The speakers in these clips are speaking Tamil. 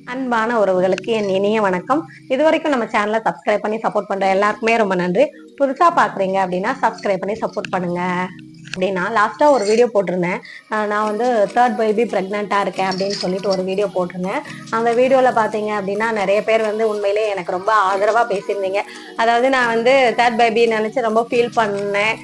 அன்பான உறவுகளுக்கு என் இனிய வணக்கம். இதுவரைக்கும் நம்ம சேனலை சப்ஸ்கிரைப் பண்ணி சப்போர்ட் பண்ற எல்லாருக்குமே ரொம்ப நன்றி. புதுசா பாக்குறீங்க அப்படின்னா சப்ஸ்கிரைப் பண்ணி சப்போர்ட் பண்ணுங்க. அப்படின்னா லாஸ்டா ஒரு வீடியோ போட்டிருந்தேன். நான் வந்து தேர்ட் பேபி பிரெக்னெண்டா இருக்கேன் அப்படின்னு சொல்லிட்டு ஒரு வீடியோ போட்டிருந்தேன். அந்த வீடியோல பாத்தீங்க அப்படின்னா நிறைய பேர் வந்து உண்மையிலே எனக்கு ரொம்ப ஆதரவா பேசியிருந்தீங்க. அதாவது நான் வந்து தேர்ட் பேபி நினைச்சு ரொம்ப ஃபீல் பண்ணேன்.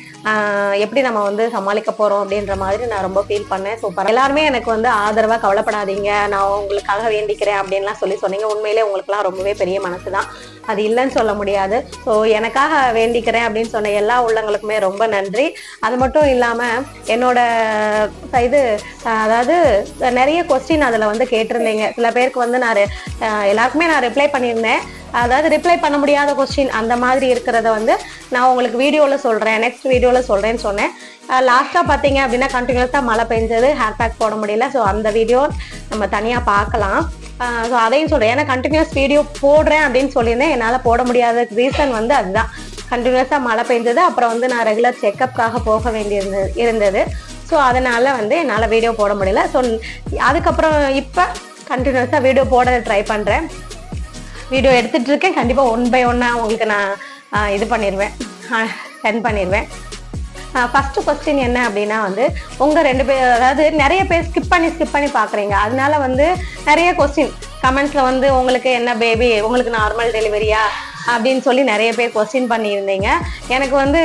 எப்படி நம்ம வந்து சமாளிக்க போறோம் அப்படின்ற மாதிரி நான் ரொம்ப ஃபீல் பண்ணேன். சூப்பர். எல்லாருமே எனக்கு வந்து ஆதரவா கவலைப்படாதீங்க, நான் உங்களுக்காக வேண்டிக்கிறேன் அப்படின்லாம் சொன்னீங்க. உண்மையிலே உங்களுக்குலாம் ரொம்பவே பெரிய மனசுதான், அது இல்லைன்னு சொல்ல முடியாது. ஸோ எனக்காக வேண்டிக்கிறேன் அப்படின்னு சொன்ன எல்லா உள்ளங்களுக்குமே ரொம்ப நன்றி. அது மட்டும் இல்லாம என்னோட இது அதாவது நிறைய கொஸ்டின் அதுல வந்து கேட்டிருந்தீங்க. சில பேருக்கு வந்து நான் எல்லாருக்குமே நான் ரிப்ளை பண்ணியிருந்தேன். அதாவது ரிப்ளை பண்ண முடியாத கொஸ்டின் அந்த மாதிரி இருக்கிறத வந்து நான் உங்களுக்கு வீடியோவில் சொல்கிறேன், நெக்ஸ்ட் வீடியோவில் சொல்கிறேன்னு சொன்னேன். லாஸ்ட்டாக பார்த்தீங்க அப்படின்னா கண்டினியூஸாக மழை பெஞ்சது, ஹேர் பேக் போட முடியல. ஸோ அந்த வீடியோ நம்ம தனியாக பார்க்கலாம். ஸோ அதையும் சொல்கிறேன், ஏன்னா கண்டினியூஸ் வீடியோ போடுறேன் அப்படின்னு சொல்லியிருந்தேன். என்னால் போட முடியாத ரீசன் வந்து அதுதான், கண்டினியூஸாக மழை பெஞ்சது. அப்புறம் வந்து நான் ரெகுலர் செக்கப்புக்காக போக இருந்தது. ஸோ அதனால் வந்து என்னால் வீடியோ போட முடியல. ஸோ அதுக்கப்புறம் இப்போ கண்டினியூஸாக வீடியோ போட ட்ரை பண்ணுறேன். வீடியோ எடுத்துட்டு இருக்கேன். கண்டிப்பாக 1 by 1 உங்களுக்கு நான் இது பண்ணிடுவேன், சென்ட் பண்ணிடுவேன். ஃபர்ஸ்ட் கொஸ்டின் என்ன அப்படின்னா வந்து உங்கள் 2 பேர், அதாவது நிறைய பேர் ஸ்கிப் பண்ணி பார்க்குறீங்க. அதனால வந்து நிறைய கொஸ்டின் கமெண்ட்ஸில் வந்து உங்களுக்கு என்ன பேபி, உங்களுக்கு நார்மல் டெலிவரியா அப்படின்னு சொல்லி நிறைய பேர் கொஸ்டின் பண்ணியிருந்தீங்க. எனக்கு வந்து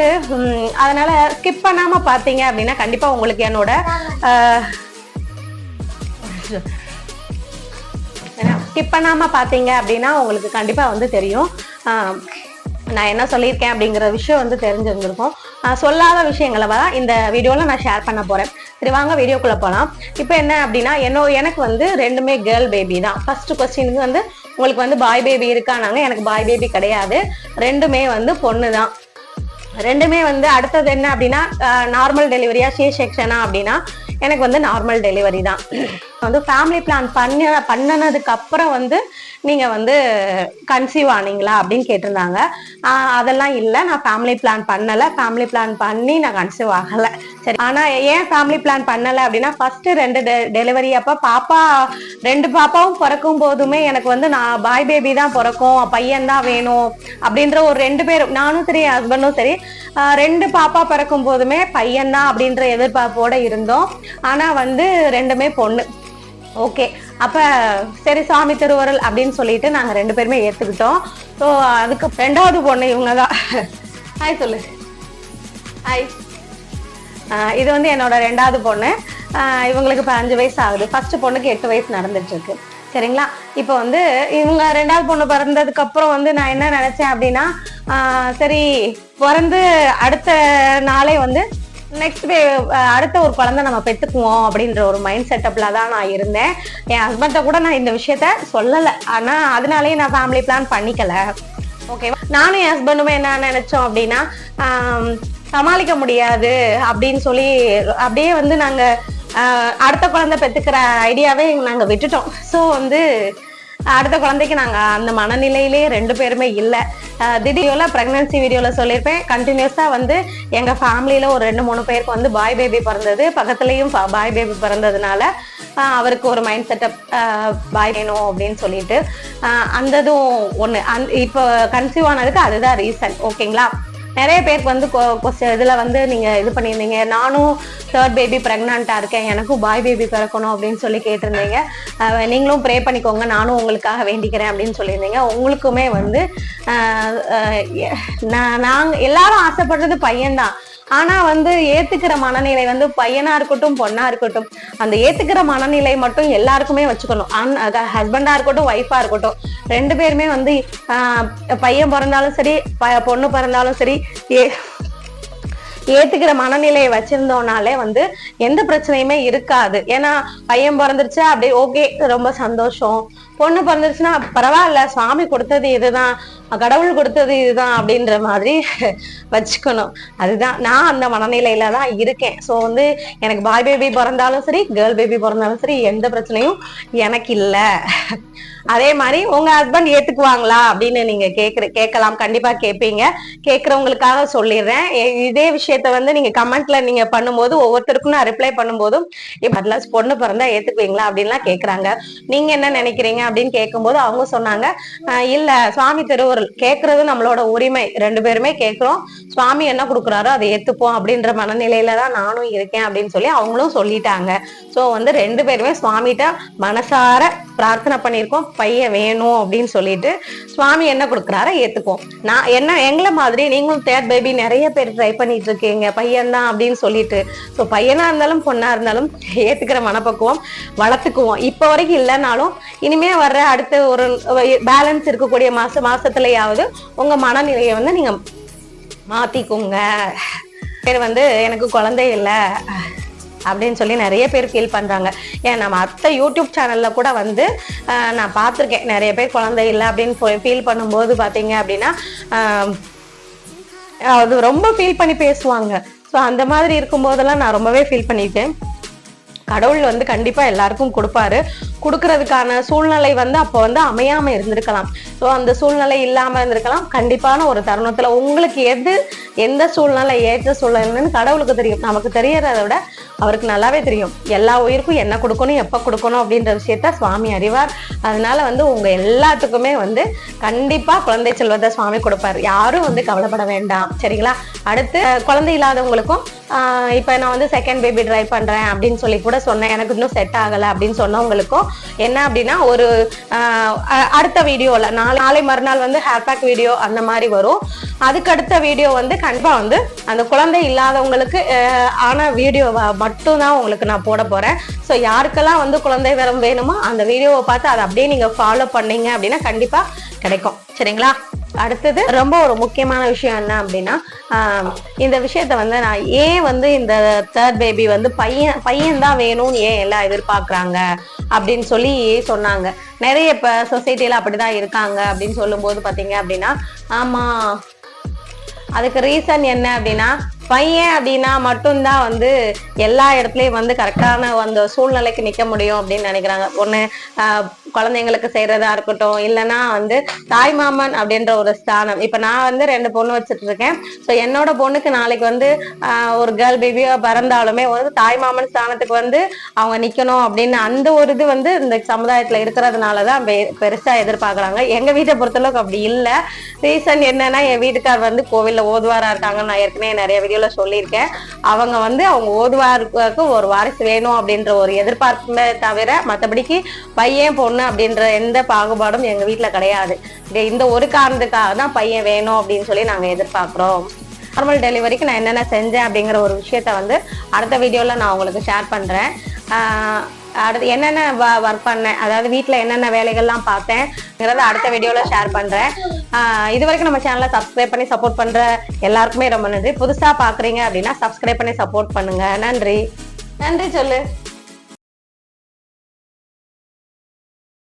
அதனால ஸ்கிப் பண்ணாமல் பார்த்தீங்க அப்படின்னா கண்டிப்பாக உங்களுக்கு என்னோட ஸ்கிப் பண்ணாம பாத்தீங்க அப்படின்னா உங்களுக்கு கண்டிப்பா வந்து தெரியும் நான் என்ன சொல்லியிருக்கேன் அப்படிங்கிற விஷயம் வந்து தெரிஞ்சிருந்திருக்கும். சொல்லாத விஷயங்களை தான் இந்த வீடியோல நான் ஷேர் பண்ண போறேன். சரி வாங்க வீடியோக்குள்ள போகலாம். இப்போ என்ன அப்படின்னா எனக்கு வந்து 2மே கேர்ள் பேபி தான். ஃபர்ஸ்ட் கொஸ்டினுக்கு வந்து உங்களுக்கு வந்து பாய் பேபி இருக்கானாங்க. எனக்கு பாய் பேபி கிடையாது, 2மே வந்து பொண்ணு தான். 2மே வந்து அடுத்தது என்ன அப்படின்னா நார்மல் டெலிவரியா சி செக்ஷனா அப்படின்னா எனக்கு வந்து நார்மல் டெலிவரி தான். வந்து ஃபேமிலி பிளான் பண்ணனதுக்கு அப்புறம் வந்து நீங்க வந்து கன்சீவ் ஆனீங்களா அப்படின்னு கேட்டிருந்தாங்க. அதெல்லாம் இல்லை, நான் ஃபேமிலி பிளான் பண்ணலை. ஃபேமிலி பிளான் பண்ணி நான் கன்சீவ் ஆகலை. சரி, ஆனா ஏன் ஃபேமிலி பிளான் பண்ணலை அப்படின்னா ஃபர்ஸ்ட் 2 டெலிவரி அப்ப 2 பாப்பாவும் பிறக்கும் போதுமே எனக்கு வந்து நான் பாய் பேபி தான் பிறக்கும், பையன் தான் வேணும் அப்படின்ற ஒரு 2 பேரும், நானும் சரி ஹஸ்பண்டும் சரி, 2 பாப்பா பிறக்கும் போதுமே பையன் தான் அப்படின்ற எதிர்பார்ப்போட இருந்தோம். ஆனா வந்து 2மே பொண்ணு. ஓகே, அப்ப சரி சாமி திருவருள் அப்படின்னு சொல்லிட்டு நாங்க 2 பேருமே ஏத்துக்கிட்டோம். ஸோ அதுக்கு 2வது பொண்ணு இவங்கதான். ஹாய் சொல்லு. ஹாய். இது வந்து என்னோட 2வது பொண்ணு. இவங்களுக்கு இப்போ 5 வயசு ஆகுது. ஃபர்ஸ்ட் பொண்ணுக்கு 8 வயசு நடந்துட்டு இருக்கு. சரிங்களா? இப்போ வந்து இவங்க 2வது பொண்ணு பிறந்ததுக்கு அப்புறம் வந்து நான் என்ன நினைச்சேன் அப்படின்னா சரி பிறந்து அடுத்த நாளே வந்து நெக்ஸ்ட் அடுத்த ஒரு குழந்தை நம்ம பெற்றுக்குவோம் அப்படின்ற ஒரு மைண்ட் செட்டப்ல தான் நான் இருந்தேன். என் ஹஸ்பண்ட கூட நான் இந்த விஷயத்த சொல்லலை, ஆனா அதனாலேயே நான் ஃபேமிலி பிளான் பண்ணிக்கல. ஓகேவா? நானும் என் ஹஸ்பண்டுமே என்ன நினைச்சோம் அப்படின்னா சமாளிக்க முடியாது அப்படின்னு சொல்லி அப்படியே வந்து நாங்க அடுத்த குழந்தை பெற்றுக்கிற ஐடியாவே நாங்க விட்டுட்டோம். ஸோ வந்து அடுத்த குழந்தைக்கு நாங்க அந்த மனநிலையிலே 2 பேருமே இல்லை. திடீர்ல பிரெக்னன்சி வீடியோல சொல்லியிருப்பேன், கண்டினியூஸா வந்து எங்க ஃபேமிலியில ஒரு 2-3 பேருக்கு வந்து பாய் பேபி பிறந்தது. பக்கத்துலயும் பாய் பேபி பிறந்ததுனால அவருக்கு ஒரு மைண்ட் செட்டப் பாய் வேணும் அப்படின்னு சொல்லிட்டு அந்ததும் ஒண்ணு. இப்போ கன்சீவ் ஆனதுக்கு அதுதான் ரீசன். ஓகேங்களா? நிறைய பேருக்கு வந்து இதுல வந்து நீங்க இது பண்ணியிருந்தீங்க, நானும் தேர்ட் பேபி பிரெக்னண்டா இருக்கேன், எனக்கும் பாய் பேபி பிறக்கணும் அப்படின்னு சொல்லி கேட்டிருந்தீங்க. நீங்களும் ப்ரே பண்ணிக்கோங்க, நானும் உங்களுக்காக வேண்டிக்கிறேன் அப்படின்னு சொல்லியிருந்தீங்க. உங்களுக்குமே வந்து நாங்க எல்லாரும் ஆசைப்படுறது பையன்தான். ஆனா வந்து ஏத்துக்கிற மனநிலை வந்து பையனா இருக்கட்டும் பொண்ணா இருக்கட்டும், அந்த ஏத்துக்கிற மனநிலை மட்டும் எல்லாருக்குமே வச்சுக்கணும். ஹஸ்பண்டா இருக்கட்டும் ஒய்ஃபா இருக்கட்டும், 2 பேருமே வந்து பையன் பிறந்தாலும் சரி பொண்ணு பிறந்தாலும் சரி ஏத்துக்கிற மனநிலையை வச்சிருந்தோம்னாலே வந்து எந்த பிரச்சனையுமே இருக்காது. ஏன்னா பையன் பிறந்துருச்சா அப்படியே ஓகே ரொம்ப சந்தோஷம், பொண்ணு பிறந்துருச்சுன்னா பரவாயில்ல, சுவாமி கொடுத்தது இதுதான், கடவுள் கொடுத்தது இதுதான் அப்படின்ற மாதிரி வச்சுக்கணும். அதுதான் நான் அந்த மனநிலையில தான் இருக்கேன். ஸோ வந்து எனக்கு பாய் பேபி பிறந்தாலும் சரி கேர்ள் பேபி பிறந்தாலும் சரி எந்த பிரச்சனையும் எனக்கு இல்லை. அதே மாதிரி உங்க ஹஸ்பண்ட் ஏத்துக்குவாங்களா அப்படின்னு நீங்க கேட்கலாம். கண்டிப்பா கேட்பீங்க. கேட்கறவங்களுக்காக சொல்லிடுறேன். இதே விஷயம் விஷயத்த வந்து நீங்க கமெண்ட்ல நீங்க பண்ணும்போது ஒவ்வொருத்தருக்கும் நான் ரிப்ளை பண்ணும்போதும் அட்லாஸ் பொண்ணு பிறந்தா ஏத்துக்குவீங்களா அப்படின்லாம் கேக்குறாங்க. நீங்க என்ன நினைக்கிறீங்க அப்படின்னு கேட்கும்போது அவங்க சொன்னாங்க, இல்ல சுவாமி திருவுருள் கேட்கறது நம்மளோட உரிமை, 2 பேருமே கேட்கிறோம், சுவாமி என்ன கொடுக்குறாரோ அதை ஏத்துப்போம் அப்படின்ற மனநிலையில தான் நானும் இருக்கேன் அப்படின்னு சொல்லி அவங்களும் சொல்லிட்டாங்க. சோ வந்து 2 பேருமே சுவாமிகிட்ட மனசார பிரார்த்தனை பண்ணியிருக்கோம், பையன் வேணும் அப்படின்னு சொல்லிட்டு சுவாமி என்ன கொடுக்குறாரோ ஏத்துப்போம். நான் என்ன எங்களை மாதிரி நீங்களும் தேர்ட் பேபி நிறைய பேர் ட்ரை பண்ணிட்டு இருக்கீங்க, பையன் தான் அப்படின்னு சொல்லிட்டு. ஸோ பையனா இருந்தாலும் பொண்ணா இருந்தாலும் ஏத்துக்கிற மனப்பக்குவம் வளர்த்துக்குவோம். இப்போ வரைக்கும் இல்லைனாலும் இனிமே வர்ற அடுத்த ஒரு பேலன்ஸ் இருக்கக்கூடிய மாசத்துலயாவது உங்க மனநிலையை வந்து நீங்க மாத்திக்குங்க. பேர் வந்து எனக்கு குழந்தை இல்லை அப்படின்னு சொல்லி நிறைய பேர் ஃபீல் பண்றாங்க. ஏன் நம்ம அத்தை யூடியூப் சேனல்ல கூட வந்து நான் பார்த்துருக்கேன், நிறைய பேர் குழந்தை இல்லை அப்படின்னு ஃபீல் பண்ணும்போது பாத்தீங்க அப்படின்னா அது ரொம்ப ஃபீல் பண்ணி பேசுவாங்க. ஸோ அந்த மாதிரி இருக்கும்போதெல்லாம் நான் ரொம்பவே ஃபீல் பண்ணிட்டேன். கடவுள் வந்து கண்டிப்பா எல்லாருக்கும் கொடுப்பாரு. கொடுக்கறதுக்கான சூழ்நிலை வந்து அப்போ வந்து அமையாம இருந்திருக்கலாம். ஸோ அந்த சூழ்நிலை இல்லாம இருந்திருக்கலாம். கண்டிப்பான ஒரு தருணத்துல உங்களுக்கு எந்த சூழ்நிலை ஏற்ற சூழ்நிலைன்னு கடவுளுக்கு தெரியும். நமக்கு தெரியறத விட அவருக்கு நல்லாவே தெரியும். எல்லா உயிருக்கும் என்ன கொடுக்கணும், எப்ப கொடுக்கணும் அப்படின்ற விஷயத்த சுவாமி அறிவார். அதனால வந்து உங்க எல்லாத்துக்குமே வந்து கண்டிப்பா குழந்தை செல்வத்தை சுவாமி கொடுப்பாரு. யாரும் வந்து கவலைப்பட வேண்டாம், சரிங்களா? அடுத்து குழந்தை இல்லாதவங்களுக்கும் இப்ப நான் வந்து செகண்ட் பேபி ட்ரை பண்றேன் அப்படின்னு சொல்லி கூட சொன்னேன், எனக்கு இன்னும் செட் ஆகல அப்படின்னு சொன்னவங்களுக்கும் என்ன அப்படின்னா ஒரு அடுத்த வீடியோல நாளை மறுநாள் வந்து ஹேர் பேக் வீடியோ அந்த மாதிரி வரும். அதுக்கு அடுத்த வீடியோ வந்து கண்டிப்பா வந்து அந்த குழந்தை இல்லாதவங்களுக்கு ஆன வீடியோ மட்டும்தான் உங்களுக்கு நான் போட போறேன். ஸோ யாருக்கெல்லாம் வந்து குழந்தை வரம் வேணுமோ அந்த வீடியோவை பார்த்து அதை அப்படியே நீங்க ஃபாலோ பண்ணீங்க அப்படின்னா கண்டிப்பா கிடைக்கும், சரிங்களா? அடுத்தது ரொம்ப ஒரு முக்கியமான விஷயம் என்ன அப்படின்னா இந்த விஷயத்த வந்து நான் ஏன் வந்து இந்த தேர்ட் பேபி வந்து பையன் தான் வேணும்னு ஏன் எல்லாம் எதிர்பார்க்கறாங்க அப்படின்னு சொல்லி சொன்னாங்க. நிறைய இப்ப சொசைட்டில அப்படிதான் இருக்காங்க அப்படின்னு சொல்லும் போது பாத்தீங்க அப்படின்னா ஆமா அதுக்கு ரீசன் என்ன அப்படின்னா பையன் அப்படின்னா மட்டும்தான் வந்து எல்லா இடத்துலயும் வந்து கரெக்டான அந்த சூழ்நிலைக்கு நிக்க முடியும் அப்படின்னு நினைக்கிறாங்க. ஒண்ணு குழந்தைங்களுக்கு செய்யறதா இருக்கட்டும், இல்லைன்னா வந்து தாய் மாமன் அப்படின்ற ஒரு ஸ்தானம். இப்ப நான் வந்து 2 பொண்ணு வச்சுட்டு இருக்கேன். ஸோ என்னோட பொண்ணுக்கு நாளைக்கு வந்து ஒரு கேர்ள் பேபியா பிறந்தாலுமே வந்து தாய் மாமன் ஸ்தானத்துக்கு வந்து அவங்க நிக்கணும் அப்படின்னு அந்த ஒரு இது வந்து இந்த சமுதாயத்துல இருக்கிறதுனாலதான் பெருசா எதிர்பார்க்கறாங்க. எங்க வீட்டை பொறுத்தளவுக்கு அப்படி இல்லை. ரீசன் என்னன்னா என் வீட்டுக்கார் வந்து கோவில்ல ஓதுவாரா இருக்காங்க. நான் ஏற்கனவே நிறைய வீடியோல சொல்லியிருக்கேன். அவங்க வந்து அவங்க ஓதுவாருக்கு ஒரு வாரிசு வேணும் அப்படின்ற ஒரு எதிர்பார்ப்பை தவிர மற்றபடிக்கு பையன் பொண்ணு அப்படின்ற எந்த பாகுபாடும் எங்க வீட்டுல கிடையாது. இந்த ஒரு காரணத்துக்காக தான் பையன் வேணும் அப்படின்னு சொல்லி நாங்க எதிர்பார்க்கிறோம். நார்மல் டெலிவரிக்கு நான் என்னென்ன செஞ்சேன் அப்படிங்கிற ஒரு விஷயத்த வந்து அடுத்த வீடியோல நான் உங்களுக்கு ஷேர் பண்றேன். அடுத்து என்னென்ன ஒர்க் பண்ணேன், அதாவது வீட்டில் என்னென்ன வேலைகள்லாம் பார்த்தேங்கிறத அடுத்த வீடியோவில் ஷேர் பண்ணுறேன். இது வரைக்கும் நம்ம சேனலை சப்ஸ்கிரைப் பண்ணி சப்போர்ட் பண்ணுற எல்லாருக்குமே ரொம்ப நன்றி. புதுசாக பார்க்குறீங்க அப்படின்னா சப்ஸ்கிரைப் பண்ணி சப்போர்ட் பண்ணுங்க. நன்றி. நன்றி சொல்லு.